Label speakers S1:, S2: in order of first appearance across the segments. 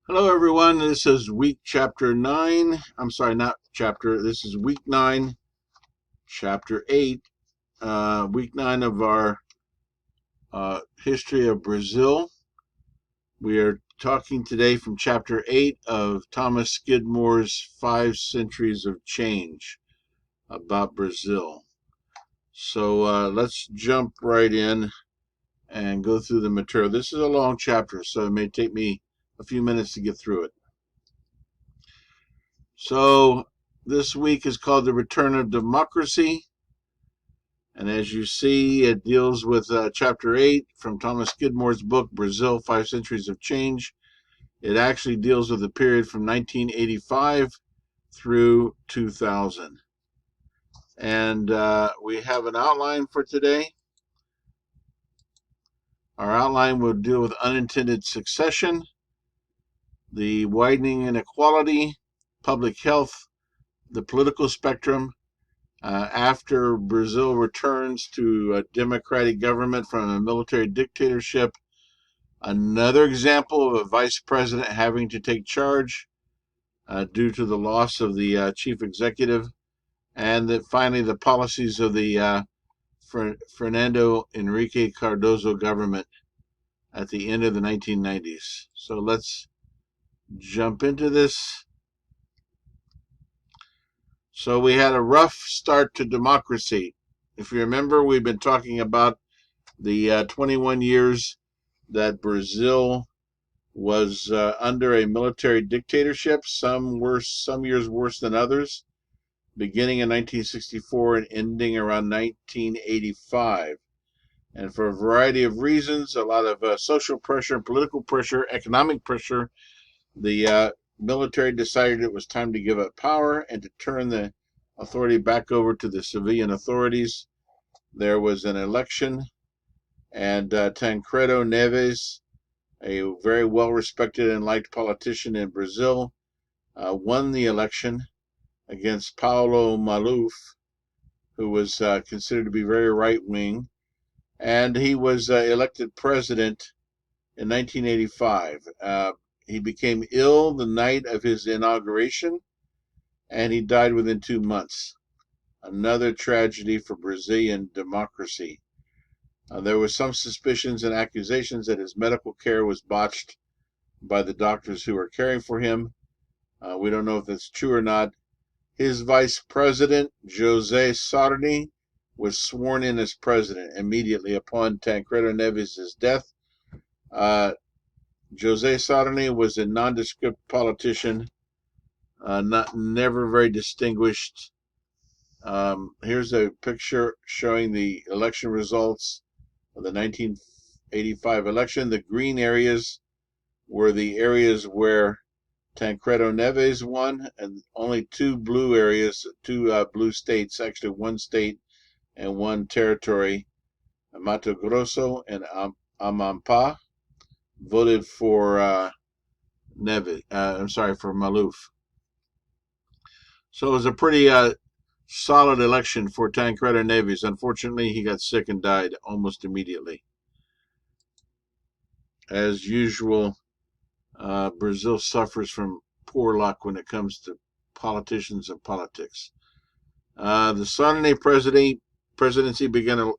S1: Hello, everyone. This is week chapter 9. I'm sorry, not chapter. This is week 9, chapter 8, week 9 of our history of Brazil. We are talking today from chapter 8 of Thomas Skidmore's 5 Centuries of Change about Brazil. So let's jump right in and go through the material. This is a long chapter, so it may take me a few minutes to get through it. So this week is called The Return of Democracy. And as you see, it deals with chapter 8 from Thomas Skidmore's book, Brazil, 5 Centuries of Change. It actually deals with the period from 1985 through 2000. And we have an outline for today. Our outline will deal with unintended succession, the widening inequality, public health, the political spectrum, after Brazil returns to a democratic government from a military dictatorship, another example of a vice president having to take charge due to the loss of the chief executive, and that finally the policies of the Fernando Henrique Cardoso government at the end of the 1990s. So let's jump into this. So we had a rough start to democracy. If you remember, we've been talking about the 21 years that Brazil was under a military dictatorship, some worse, some years worse than others, beginning in 1964 and ending around 1985. And for a variety of reasons, a lot of social pressure, political pressure, economic pressure, the military decided it was time to give up power and to turn the authority back over to the civilian authorities. There was an election, and Tancredo Neves, a very well-respected and liked politician in Brazil, won the election against Paulo Maluf, who was considered to be very right-wing, and he was elected president in 1985. He became ill the night of his inauguration, and he died within 2 months. Another tragedy for Brazilian democracy. There were some suspicions and accusations that his medical care was botched by the doctors who were caring for him. We don't know if that's true or not. His vice president, José Sarney, was sworn in as president immediately upon Tancredo Neves' death. José Sarney was a nondescript politician, never very distinguished. Here's a picture showing the election results of the 1985 election. The green areas were the areas where Tancredo Neves won, and only two blue areas, two blue states, actually one state and one territory, Mato Grosso and Amapá, voted for Neves. For Maluf. So it was a pretty solid election for Tancredo Neves. Unfortunately, he got sick and died almost immediately. As usual, Brazil suffers from poor luck when it comes to politicians and politics. The Sarney presidency began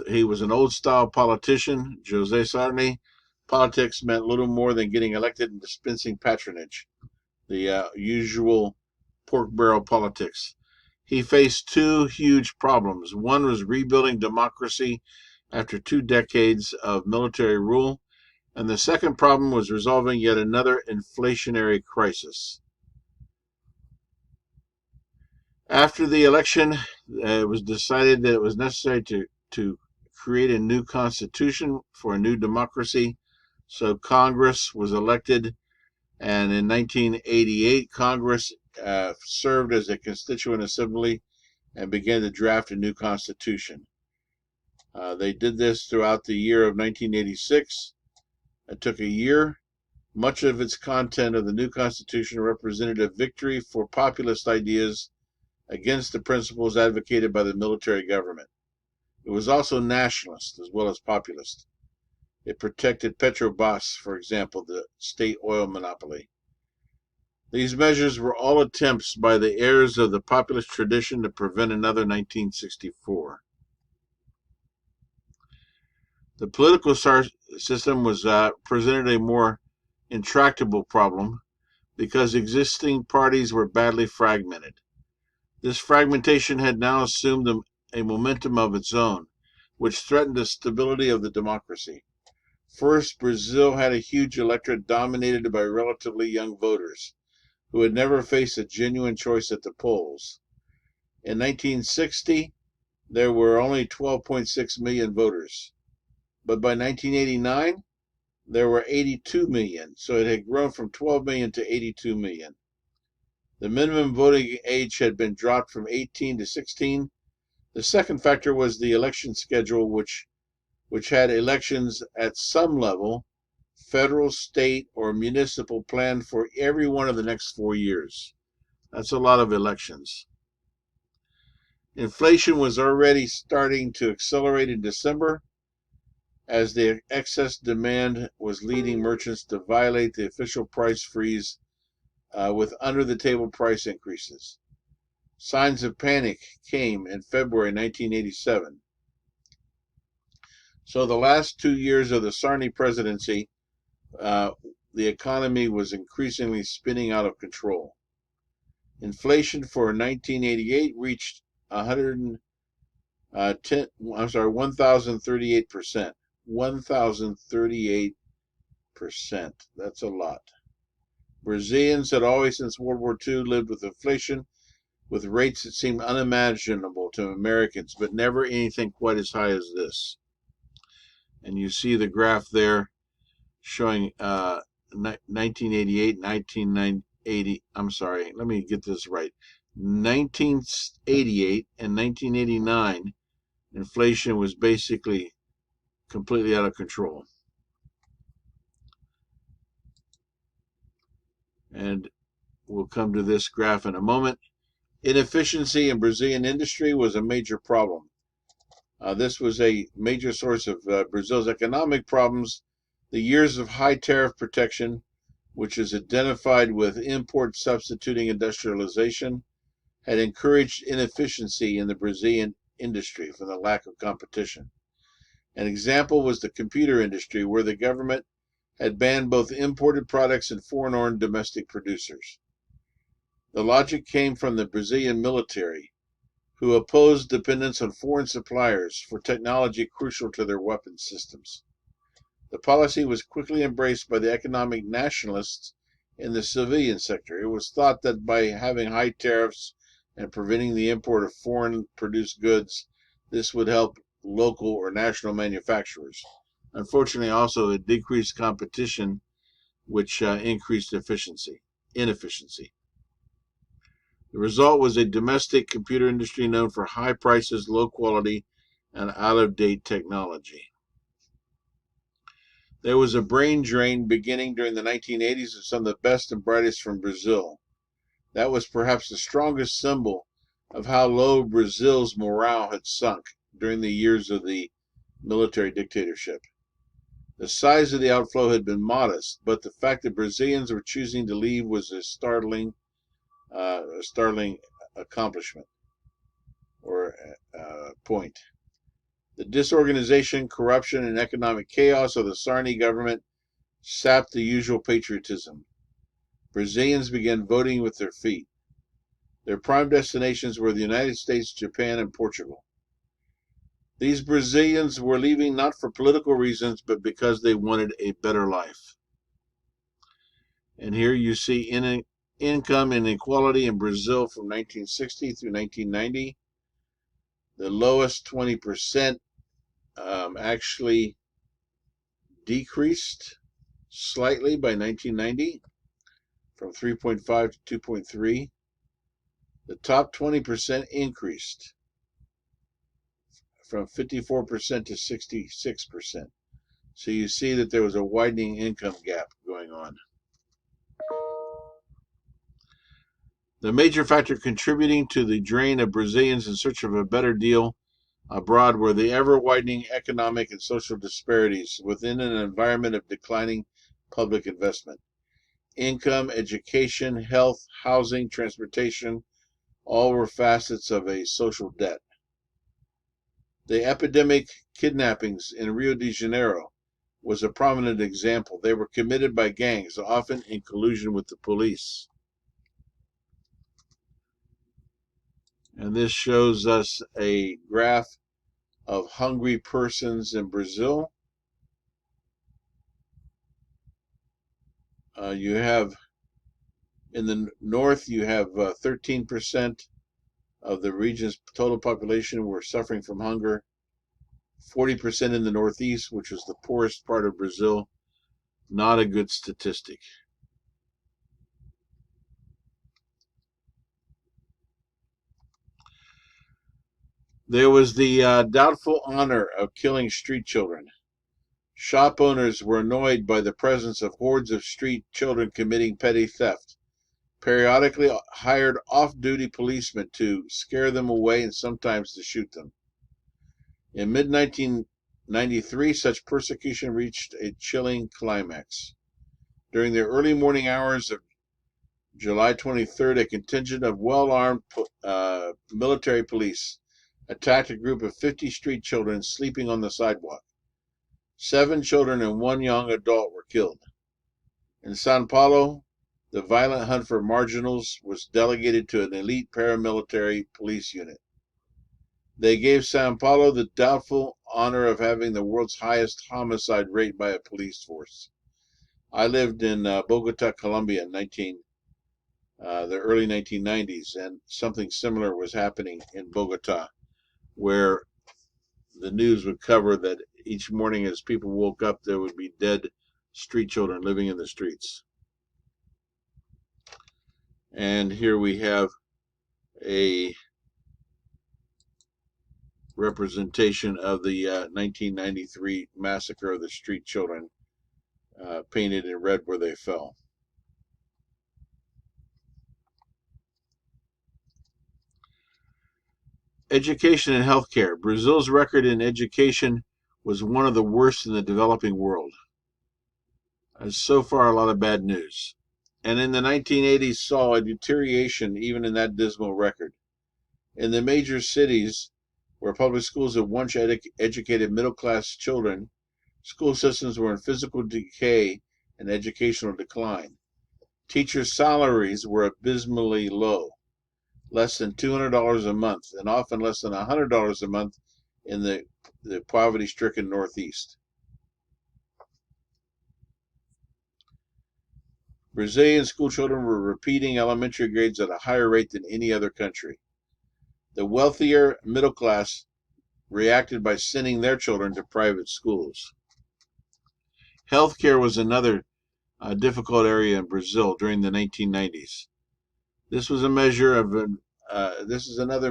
S1: he was an old-style politician, José Sarney. Politics meant little more than getting elected and dispensing patronage, the usual pork barrel politics. He faced two huge problems. One was rebuilding democracy after 2 decades of military rule, and the second problem was resolving yet another inflationary crisis. After the election, it was decided that it was necessary to create a new constitution for a new democracy. So Congress was elected, and in 1988, Congress served as a constituent assembly and began to draft a new constitution. They did this throughout the year of 1986. It took a year. Much of its content of the new constitution represented a victory for populist ideas against the principles advocated by the military government. It was also nationalist as well as populist. It protected Petrobras, for example, the state oil monopoly. These measures were all attempts by the heirs of the populist tradition to prevent another 1964. The political system was presented a more intractable problem because existing parties were badly fragmented. This fragmentation had now assumed a momentum of its own, which threatened the stability of the democracy. First, Brazil had a huge electorate dominated by relatively young voters who had never faced a genuine choice at the polls. In 1960, there were only 12.6 million voters, but by 1989, there were 82 million, so it had grown from 12 million to 82 million. The minimum voting age had been dropped from 18 to 16. The second factor was the election schedule, which had elections at some level, federal, state, or municipal, planned for every one of the next 4 years. That's a lot of elections. Inflation was already starting to accelerate in December, as the excess demand was leading merchants to violate the official price freeze with under-the-table price increases. Signs of panic came in February 1987. So the last 2 years of the Sarney presidency, the economy was increasingly spinning out of control. Inflation for 1988 reached 1,038%. 1,038%. That's a lot. Brazilians had always, since World War II, lived with inflation with rates that seemed unimaginable to Americans, but never anything quite as high as this. And you see the graph there showing 1988, 1980. I'm sorry, let me get this right. 1988 and 1989, inflation was basically completely out of control. And we'll come to this graph in a moment. Inefficiency in Brazilian industry was a major problem. This was a major source of Brazil's economic problems. The years of high tariff protection, which is identified with import substituting industrialization, had encouraged inefficiency in the Brazilian industry from the lack of competition. An example was the computer industry, where the government had banned both imported products and foreign-owned domestic producers. The logic came from the Brazilian military, who opposed dependence on foreign suppliers for technology crucial to their weapon systems. The policy was quickly embraced by the economic nationalists in the civilian sector. It was thought that by having high tariffs and preventing the import of foreign-produced goods, this would help local or national manufacturers. Unfortunately, also, it decreased competition, which increased inefficiency. The result was a domestic computer industry known for high prices, low quality, and out-of-date technology. There was a brain drain beginning during the 1980s of some of the best and brightest from Brazil. That was perhaps the strongest symbol of how low Brazil's morale had sunk during the years of the military dictatorship. The size of the outflow had been modest, but the fact that Brazilians were choosing to leave was a startling accomplishment or point. The disorganization, corruption, and economic chaos of the Sarney government sapped the usual patriotism. Brazilians began voting with their feet. Their prime destinations were the United States, Japan, and Portugal. These Brazilians were leaving not for political reasons, but because they wanted a better life. And here you see income inequality in Brazil from 1960 through 1990. The lowest 20% actually decreased slightly by 1990 from 3.5 to 2.3. The top 20% increased from 54% to 66%. So you see that there was a widening income gap going on. The major factor contributing to the drain of Brazilians in search of a better deal Abroad were the ever-widening economic and social disparities within an environment of declining public investment. Income, education, health, housing, transportation, all were facets of a social debt. The epidemic kidnappings in Rio de Janeiro was a prominent example. They were committed by gangs, often in collusion with the police. And this shows us a graph of hungry persons in Brazil. You have in the north, you have 13% of the region's total population were suffering from hunger. 40% in the northeast, which was the poorest part of Brazil. Not a good statistic. There was the doubtful honor of killing street children. Shop owners were annoyed by the presence of hordes of street children committing petty theft, periodically hired off-duty policemen to scare them away and sometimes to shoot them. In mid-1993, such persecution reached a chilling climax. During the early morning hours of July 23rd, a contingent of well-armed military police attacked a group of 50 street children sleeping on the sidewalk. 7 children and 1 young adult were killed. In Sao Paulo, the violent hunt for marginals was delegated to an elite paramilitary police unit. They gave Sao Paulo the doubtful honor of having the world's highest homicide rate by a police force. I lived in Bogota, Colombia in the early 1990s, and something similar was happening in Bogota, where the news would cover that each morning as people woke up, there would be dead street children living in the streets. And here we have a representation of the 1993 massacre of the street children, painted in red where they fell. Education and healthcare. Brazil's record in education was one of the worst in the developing world. So far, a lot of bad news. And in the 1980s saw a deterioration even in that dismal record. In the major cities, where public schools had once educated middle-class children, school systems were in physical decay and educational decline. Teachers' salaries were abysmally low, less than $200 a month, and often less than $100 a month in the poverty-stricken Northeast. Brazilian school children were repeating elementary grades at a higher rate than any other country. The wealthier middle class reacted by sending their children to private schools. Healthcare was another difficult area in Brazil during the 1990s. This is another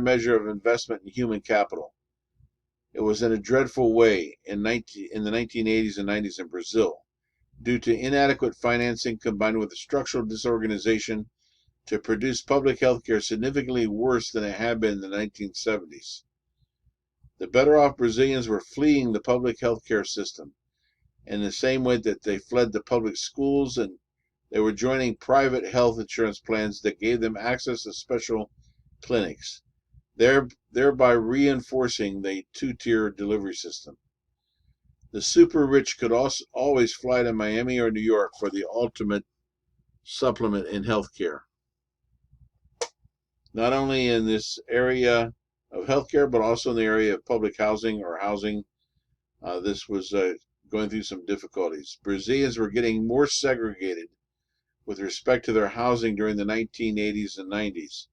S1: measure of investment in human capital. It was in a dreadful way in the 1980s and 90s in Brazil, due to inadequate financing combined with a structural disorganization to produce public health care significantly worse than it had been in the 1970s. The better off Brazilians were fleeing the public health care system in the same way that they fled the public schools, and they were joining private health insurance plans that gave them access to special clinics, thereby reinforcing the two-tier delivery system. The super rich could also always fly to Miami or New York for the ultimate supplement in healthcare. Not only in this area of healthcare, but also in the area of public housing or housing. This was going through some difficulties. Brazilians were getting more segregated with respect to their housing during the 1980s and 90s,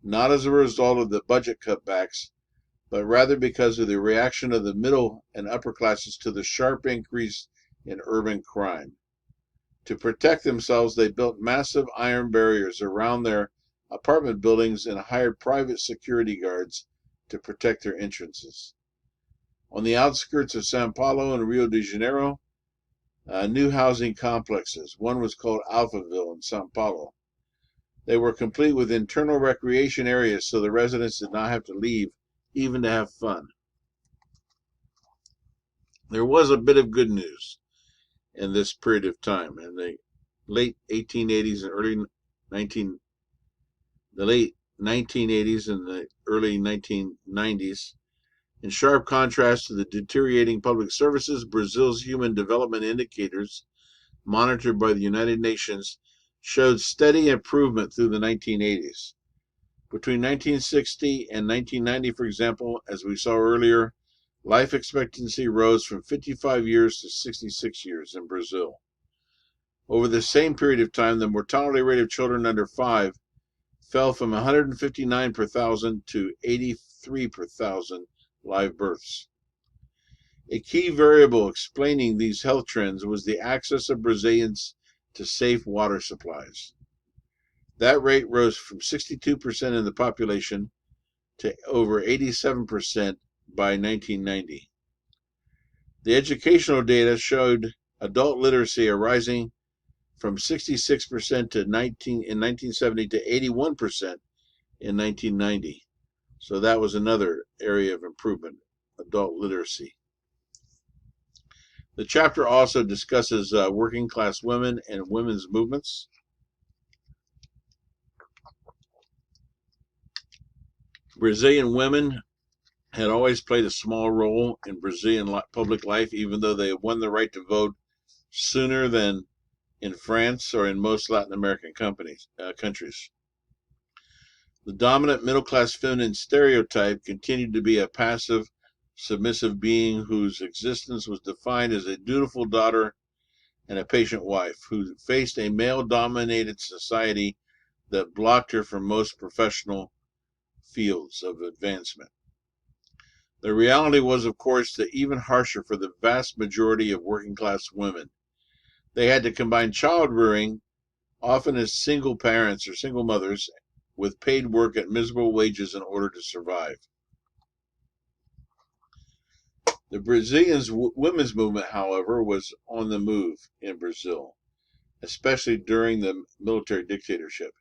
S1: not as a result of the budget cutbacks, but rather because of the reaction of the middle and upper classes to the sharp increase in urban crime. To protect themselves, they built massive iron barriers around their apartment buildings and hired private security guards to protect their entrances. On the outskirts of Sao Paulo and Rio de Janeiro, new housing complexes. One was called Alphaville in Sao Paulo. They were complete with internal recreation areas so the residents did not have to leave even to have fun. There was a bit of good news in this period of time. In the late 1880s and the late 1980s and the early 1990s, in sharp contrast to the deteriorating public services, Brazil's human development indicators, monitored by the United Nations, showed steady improvement through the 1980s. Between 1960 and 1990, for example, as we saw earlier, life expectancy rose from 55 years to 66 years in Brazil. Over the same period of time, the mortality rate of children under 5 fell from 159 per thousand to 83 per thousand live births. A key variable explaining these health trends was the access of Brazilians to safe water supplies. That rate rose from 62% in the population to over 87% by 1990. The educational data showed adult literacy rising from 66% in 1970 to 81% in 1990. So that was another area of improvement, adult literacy. The chapter also discusses working class women and women's movements. Brazilian women had always played a small role in Brazilian public life, even though they won the right to vote sooner than in France or in most Latin American countries. The dominant middle-class feminine stereotype continued to be a passive, submissive being whose existence was defined as a dutiful daughter and a patient wife, who faced a male-dominated society that blocked her from most professional fields of advancement. The reality was, of course, that even harsher for the vast majority of working-class women. They had to combine child rearing, often as single parents or single mothers, with paid work at miserable wages in order to survive. The Brazilian women's movement, however, was on the move in Brazil, especially during the military dictatorship.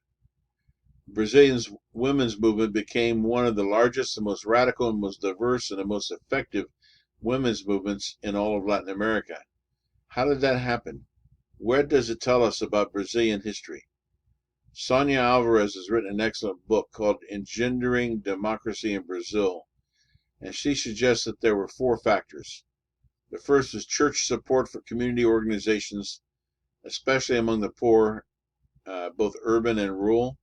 S1: Brazilian's women's movement became one of the largest, the most radical, and most diverse, and the most effective women's movements in all of Latin America. How did that happen? What does it tell us about Brazilian history? Sonia Alvarez has written an excellent book called Engendering Democracy in Brazil, and she suggests that there were 4 factors. The first is church support for community organizations, especially among the poor, both urban and rural.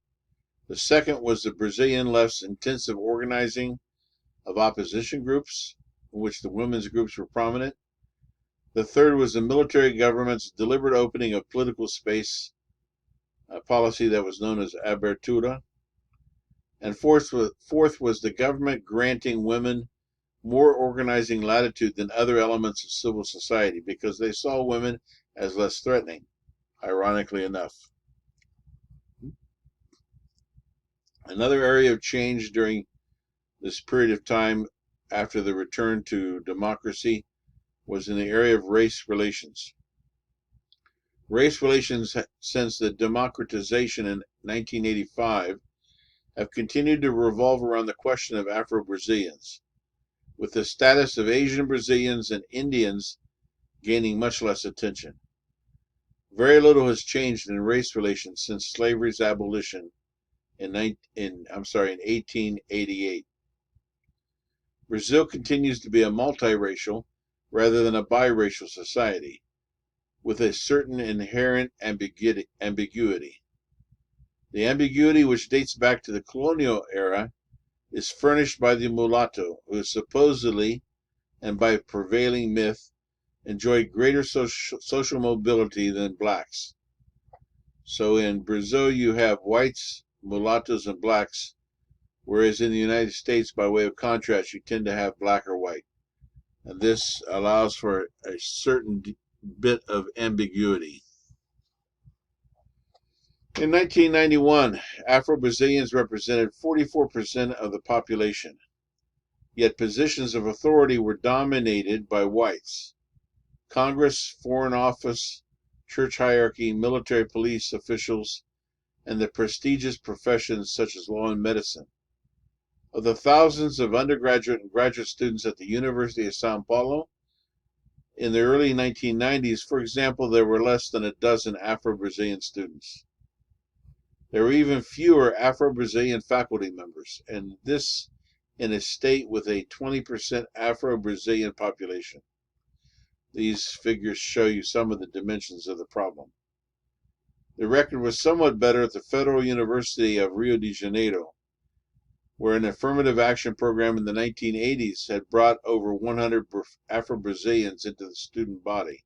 S1: The second was the Brazilian left's intensive organizing of opposition groups, in which the women's groups were prominent. The third was the military government's deliberate opening of political space, a policy that was known as abertura. And fourth was the government granting women more organizing latitude than other elements of civil society because they saw women as less threatening, ironically enough. Another area of change during this period of time after the return to democracy was in the area of race relations. Race relations since the democratization in 1985 have continued to revolve around the question of Afro-Brazilians, with the status of Asian Brazilians and Indians gaining much less attention. Very little has changed in race relations since slavery's abolition in 1888. Brazil continues to be a multiracial rather than a biracial society, with a certain inherent ambiguity. The ambiguity, which dates back to the colonial era, is furnished by the mulatto, who supposedly, and by prevailing myth, enjoyed greater social mobility than blacks. So in Brazil you have whites, mulattoes, and blacks, whereas in the United States, by way of contrast, you tend to have black or white. And this allows for a certain bit of ambiguity. In 1991, Afro-Brazilians represented 44% of the population, yet positions of authority were dominated by whites. Congress, Foreign Office, church hierarchy, military police officials, and the prestigious professions such as law and medicine. Of the thousands of undergraduate and graduate students at the University of Sao Paulo, In the early 1990s, for example, there were less than a dozen Afro-Brazilian students. There were even fewer Afro-Brazilian faculty members, and this in a state with a 20% Afro-Brazilian population. These figures show you some of the dimensions of the problem. The record was somewhat better at the Federal University of Rio de Janeiro, where an affirmative action program in the 1980s had brought over 100 Afro-Brazilians into the student body.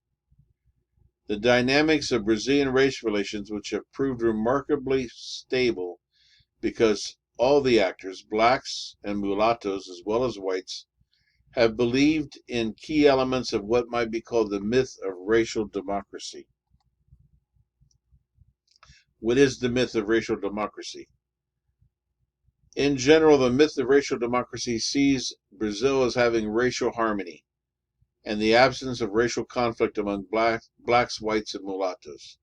S1: The dynamics of Brazilian race relations, which have proved remarkably stable because all the actors, blacks and mulattoes as well as whites, have believed in key elements of what might be called the myth of racial democracy. What is the myth of racial democracy? In general, the myth of racial democracy sees Brazil as having racial harmony and the absence of racial conflict among blacks, whites, and mulattoes.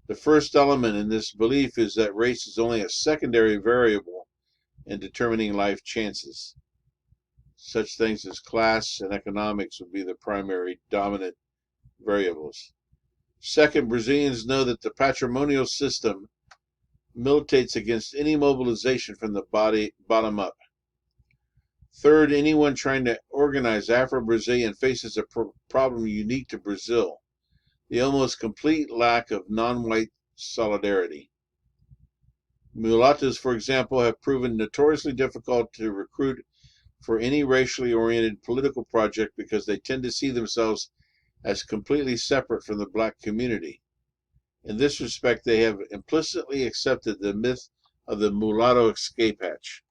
S1: The first element in this belief is that race is only a secondary variable in determining life chances. Such things as class and economics would be the primary dominant variables. Second, Brazilians know that the patrimonial system militates against any mobilization from the bottom up. Third, anyone trying to organize Afro-Brazilian faces a problem unique to Brazil, the almost complete lack of non-white solidarity. Mulattoes, for example, have proven notoriously difficult to recruit for any racially oriented political project because they tend to see themselves as completely separate from the black community. In this respect, they have implicitly accepted the myth of the mulatto escape hatch.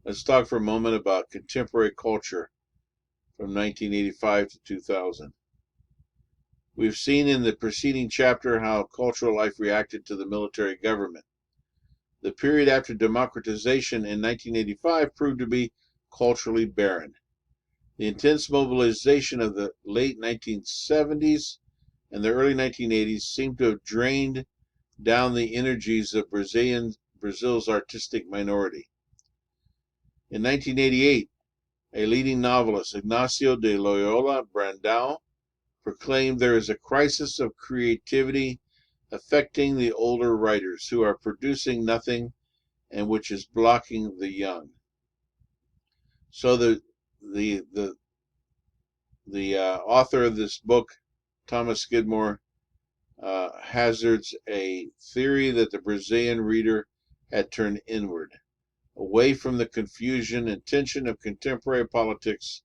S1: Let's talk for a moment about contemporary culture from 1985 to 2000. We've seen in the preceding chapter how cultural life reacted to the military government. The period after democratization in 1985 proved to be culturally barren. The intense mobilization of the late 1970s and the early 1980s seemed to have drained down the energies of Brazil's artistic minority. In 1988, a leading novelist, Ignacio de Loyola Brandão, proclaimed there is a crisis of creativity affecting the older writers who are producing nothing and which is blocking the young. So the author of this book, Thomas Skidmore, hazards a theory that the Brazilian reader had turned inward, away from the confusion and tension of contemporary politics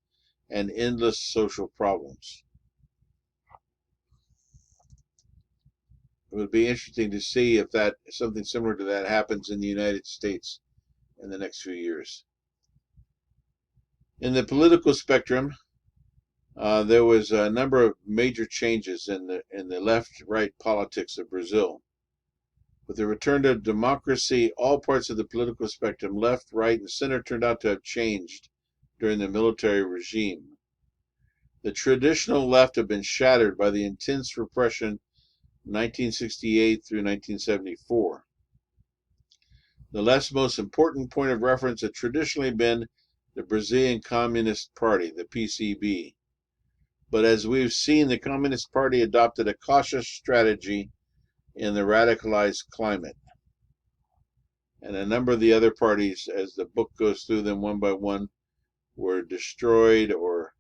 S1: and endless social problems. It would be interesting to see if something similar to that happens in the United States in the next few years. In the political spectrum, there was a number of major changes in the left-right politics of Brazil. With the return to democracy, all parts of the political spectrum, left, right, and center, turned out to have changed during the military regime. The traditional left had been shattered by the intense repression 1968 through 1974. The left's most important point of reference had traditionally been the Brazilian Communist Party, the PCB. But as we've seen, the Communist Party adopted a cautious strategy in the radicalized climate. And a number of the other parties, as the book goes through them one by one, were destroyed or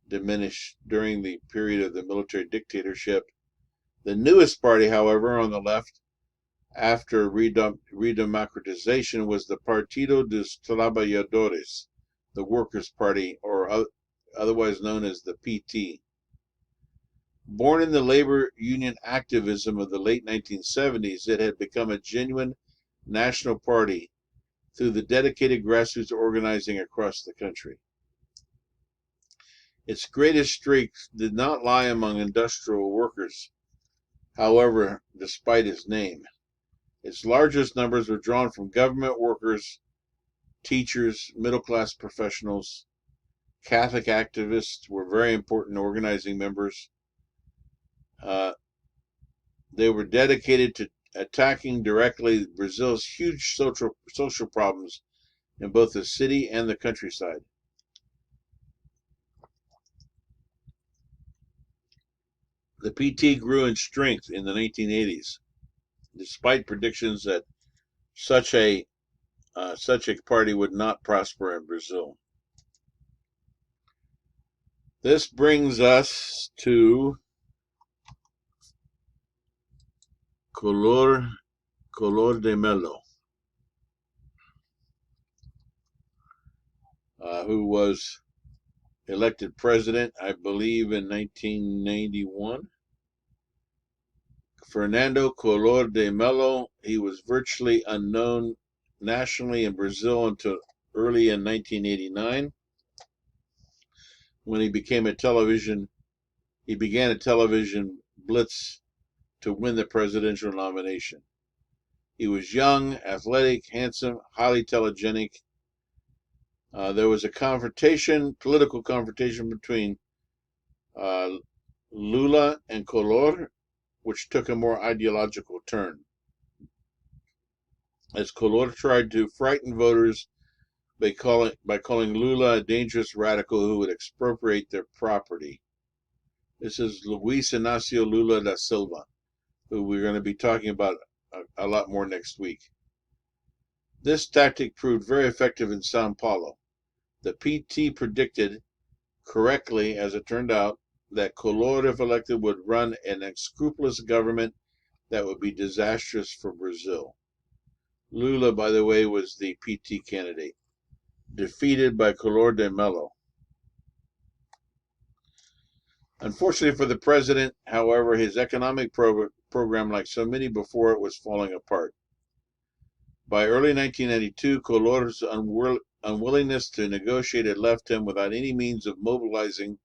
S1: diminished during the period of the military dictatorship. The newest party, however, on the left, after redemocratization, was the Partido dos Trabalhadores, the Workers' Party, or otherwise known as the PT. Born in the labor union activism of the late 1970s, it had become a genuine national party through the dedicated grassroots organizing across the country. Its greatest strength did not lie among industrial workers, however, despite its name. Its largest numbers were drawn from government workers, teachers, middle-class professionals. Catholic activists were very important organizing members. They were dedicated to attacking directly Brazil's huge social problems in both the city and the countryside. The PT grew in strength in the 1980s, despite predictions that such a party would not prosper in Brazil. This brings us to Collor de Mello, who was elected president, I believe, in 1991. Fernando Collor de Mello, he was virtually unknown nationally in Brazil until early in 1989, when he began a television blitz to win the presidential nomination. He was young, athletic, handsome, highly telegenic. There was a political confrontation between Lula and Collor, which took a more ideological turn, as Collor tried to frighten voters by calling Lula a dangerous radical who would expropriate their property. This is Luis Inácio Lula da Silva, who we're going to be talking about a lot more next week. This tactic proved very effective in Sao Paulo. The PT predicted correctly, as it turned out, that Collor, if elected, would run an unscrupulous government that would be disastrous for Brazil. Lula, by the way, was the PT candidate, defeated by Collor de Mello. Unfortunately for the president, however, his economic program, like so many before it, was falling apart. By early 1992, Collor's unwillingness to negotiate had left him without any means of mobilizing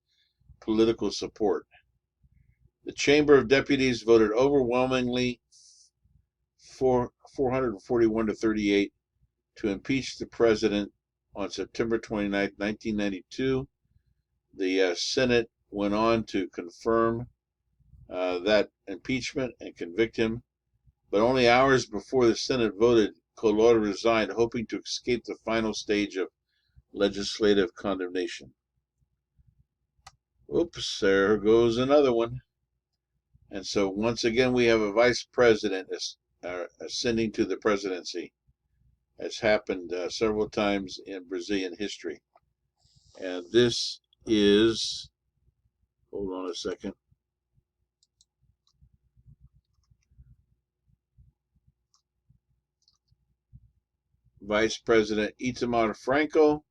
S1: political support. The Chamber of Deputies voted overwhelmingly 441 to 38 to impeach the president on September 29, 1992. The Senate went on to confirm that impeachment and convict him, but only hours before the Senate voted, Collor resigned, hoping to escape the final stage of legislative condemnation. Oops, there goes another one. And so once again, we have a vice president ascending to the presidency. Has happened several times in Brazilian history. And this is, hold on a second. Vice President Itamar Franco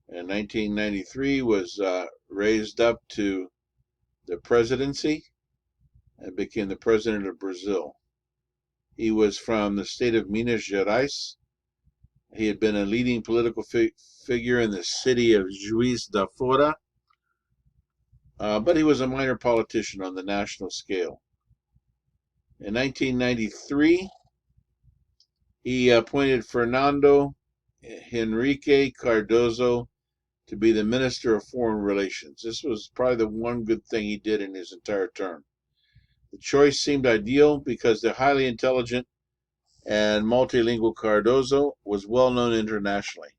S1: in 1993 was raised up to the presidency and became the president of Brazil. He was from the state of Minas Gerais. He had been a leading political figure in the city of Juiz da Fora, but he was a minor politician on the national scale. In 1993, he appointed Fernando Henrique Cardoso to be the Minister of Foreign Relations. This was probably the one good thing he did in his entire term. The choice seemed ideal because the highly intelligent and multilingual Cardoso was well known internationally.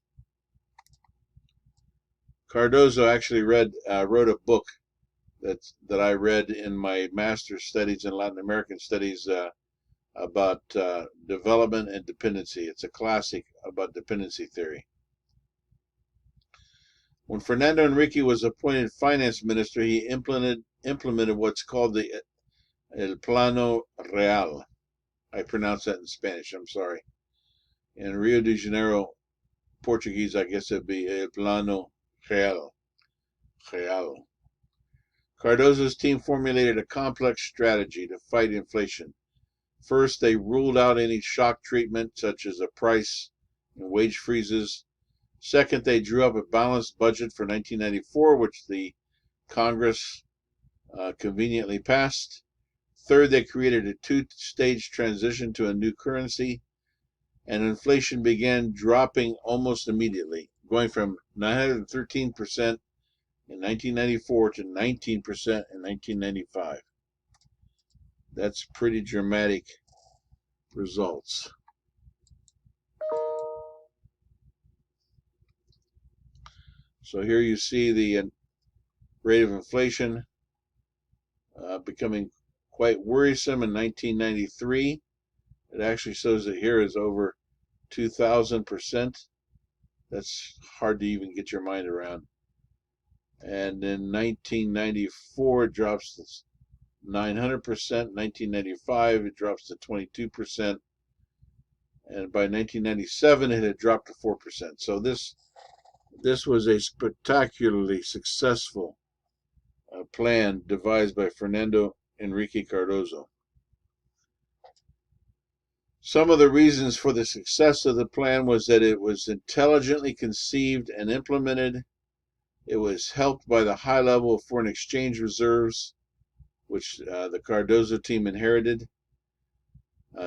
S1: Cardoso actually wrote a book that I read in my master's studies in Latin American studies about development and dependency. It's a classic about dependency theory. When Fernando Henrique was appointed finance minister, he implemented what's called the El Plano Real. I pronounce that in Spanish, I'm sorry. In Rio de Janeiro, Portuguese, I guess it'd be El Plano Real. Cardoso's team formulated a complex strategy to fight inflation. First, they ruled out any shock treatment, such as a price and wage freezes. Second, they drew up a balanced budget for 1994, which the Congress conveniently passed. Third, they created a two-stage transition to a new currency, and inflation began dropping almost immediately, going from 913% in 1994 to 19% in 1995. That's pretty dramatic results. So here you see the rate of inflation becoming quite worrisome in 1993. It actually shows it here is over 2,000%. That's hard to even get your mind around. And in 1994, it drops to 900%. 1995, it drops to 22%. And by 1997, it had dropped to 4%. So this was a spectacularly successful plan devised by Fernando Henrique Cardoso. Some of the reasons for the success of the plan was that it was intelligently conceived and implemented. It was helped by the high level of foreign exchange reserves, which the Cardoso team inherited.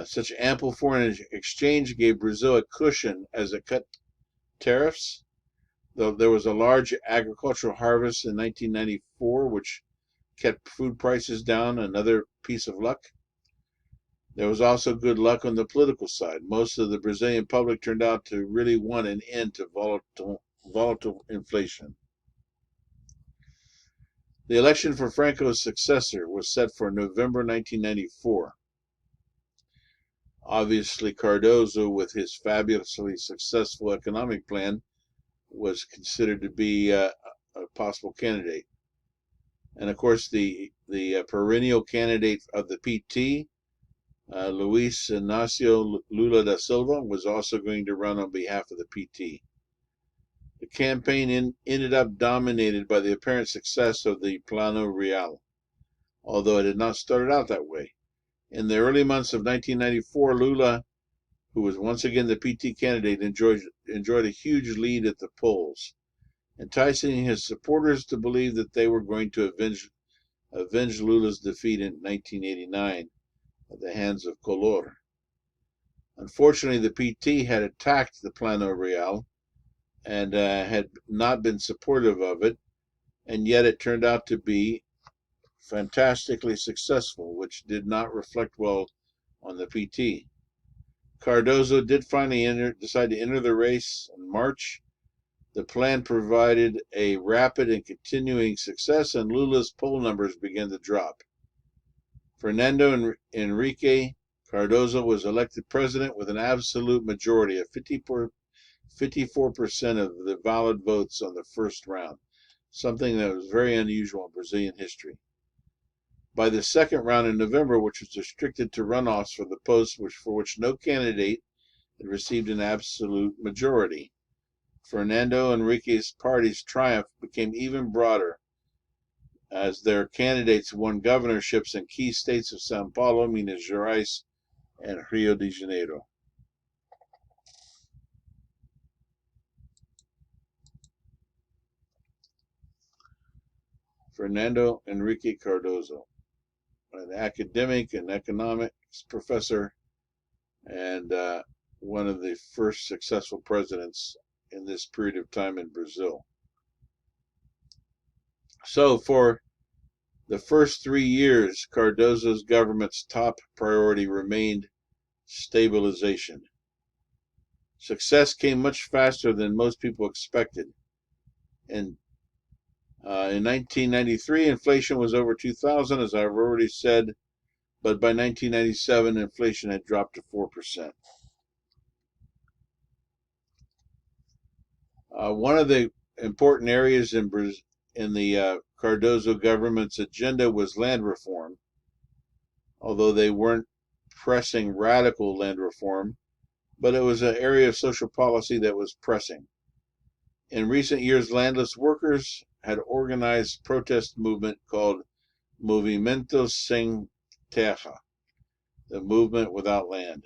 S1: Such ample foreign exchange gave Brazil a cushion as it cut tariffs. Though there was a large agricultural harvest in 1994, which kept food prices down, another piece of luck. There was also good luck on the political side. Most of the Brazilian public turned out to really want an end to volatile inflation. The election for Franco's successor was set for November 1994. Obviously, Cardoso, with his fabulously successful economic plan, was considered to be a possible candidate. And of course, the perennial candidate of the PT, Luis Inácio Lula da Silva, was also going to run on behalf of the PT. The campaign ended up dominated by the apparent success of the Plano Real, although it had not started out that way. In the early months of 1994, Lula, who was once again the PT candidate, enjoyed a huge lead at the polls, enticing his supporters to believe that they were going to avenge Lula's defeat in 1989 at the hands of Collor. Unfortunately, the PT had attacked the Plano Real and had not been supportive of it, and yet it turned out to be fantastically successful, which did not reflect well on the PT. Cardoso did finally decide to enter the race in March. The plan provided a rapid and continuing success, and Lula's poll numbers began to drop. Fernando Henrique Cardoso was elected president with an absolute majority of 54% of the valid votes on the first round, something that was very unusual in Brazilian history. By the second round in November, which was restricted to runoffs for the post for which no candidate had received an absolute majority, Fernando Henrique's party's triumph became even broader as their candidates won governorships in key states of São Paulo, Minas Gerais, and Rio de Janeiro. Fernando Henrique Cardoso, an academic and economics professor, and one of the first successful presidents in this period of time in Brazil. So for the first 3 years, Cardoso's government's top priority remained stabilization. Success came much faster than most people expected. And in 1993, inflation was over 2,000, as I've already said, but by 1997, inflation had dropped to 4%. One of the important areas in the Cardoso government's agenda was land reform, although they weren't pressing radical land reform, but it was an area of social policy that was pressing. In recent years, landless workers had organized protest movement called Movimento Sem Terra, the movement without land,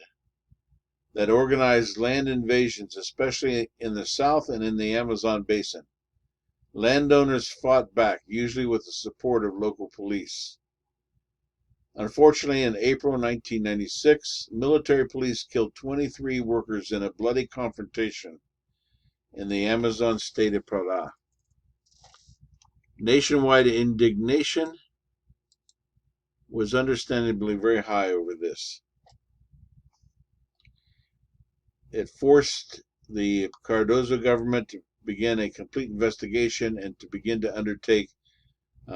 S1: that organized land invasions, especially in the south and in the Amazon basin. Landowners fought back, usually with the support of local police. Unfortunately, in April 1996, military police killed 23 workers in a bloody confrontation in the Amazon state of Pará. Nationwide indignation was understandably very high over this. It forced the Cardoso government to begin a complete investigation and to begin to undertake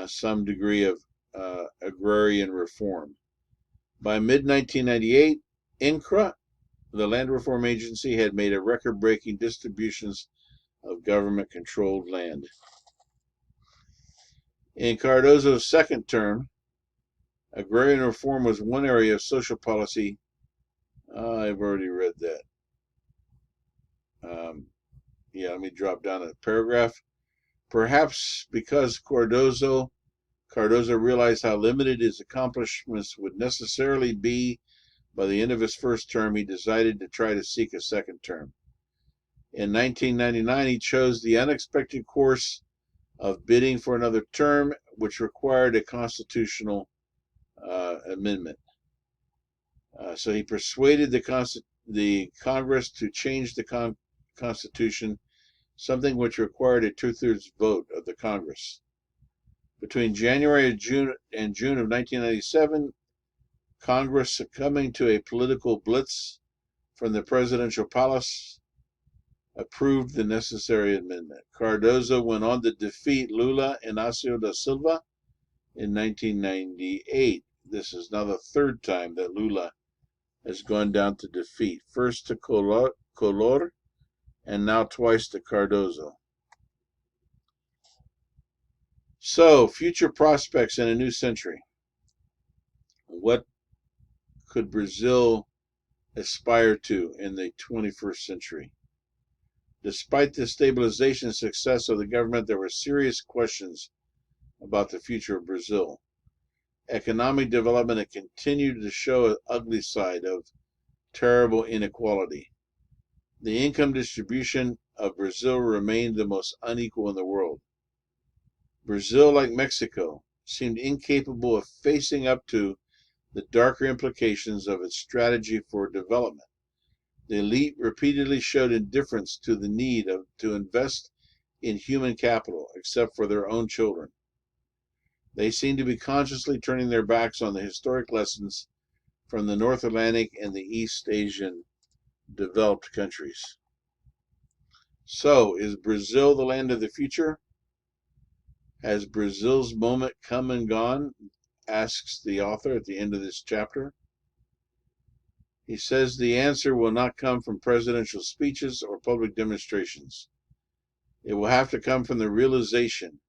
S1: some degree of agrarian reform. By mid-1998, INCRA, the land reform agency, had made a record-breaking distributions of government-controlled land. In Cardoso's second term, agrarian reform was one area of social policy. I've already read that. Let me drop down a paragraph. Perhaps because Cardoso realized how limited his accomplishments would necessarily be by the end of his first term, he decided to try to seek a second term. In 1999, he chose the unexpected course of bidding for another term, which required a constitutional amendment. So he persuaded the Congress to change the Constitution, something which required a two-thirds vote of the Congress. Between January and June of 1997, Congress, succumbing to a political blitz from the presidential palace, approved the necessary amendment. Cardoso went on to defeat Lula Inácio da Silva in 1998. This is now the third time that Lula has gone down to defeat, first to Collor and now twice to Cardoso. So, future prospects in a new century. What could Brazil aspire to in the 21st century? Despite the stabilization and success of the government, there were serious questions about the future of Brazil. Economic development had continued to show an ugly side of terrible inequality. The income distribution of Brazil remained the most unequal in the world. Brazil, like Mexico, seemed incapable of facing up to the darker implications of its strategy for development. The elite repeatedly showed indifference to the need to invest in human capital, except for their own children. They seemed to be consciously turning their backs on the historic lessons from the North Atlantic and the East Asian developed countries. So, is Brazil the land of the future? Has Brazil's moment come and gone? Asks the author at the end of this chapter. He says the answer will not come from presidential speeches or public demonstrations. It will have to come from the realization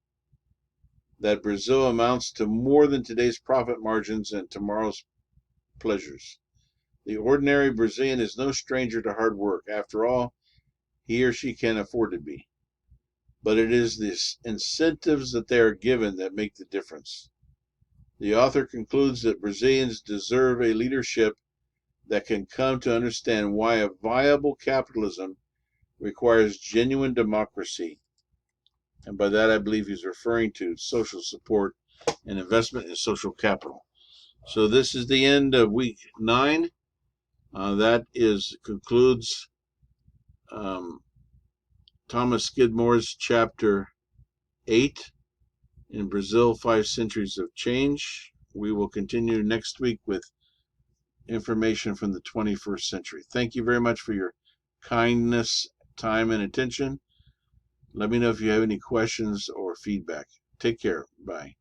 S1: that Brazil amounts to more than today's profit margins and tomorrow's pleasures. The ordinary Brazilian is no stranger to hard work. After all, he or she can afford to be. But it is the incentives that they are given that make the difference. The author concludes that Brazilians deserve a leadership that can come to understand why a viable capitalism requires genuine democracy. And by that, I believe he's referring to social support and investment in social capital. So this is the end of week 9. That concludes Thomas Skidmore's chapter 8 in Brazil, 5 Centuries of Change. We will continue next week with information from the 21st century. Thank you very much for your kindness, time, and attention. Let me know if you have any questions or feedback. Take care. Bye.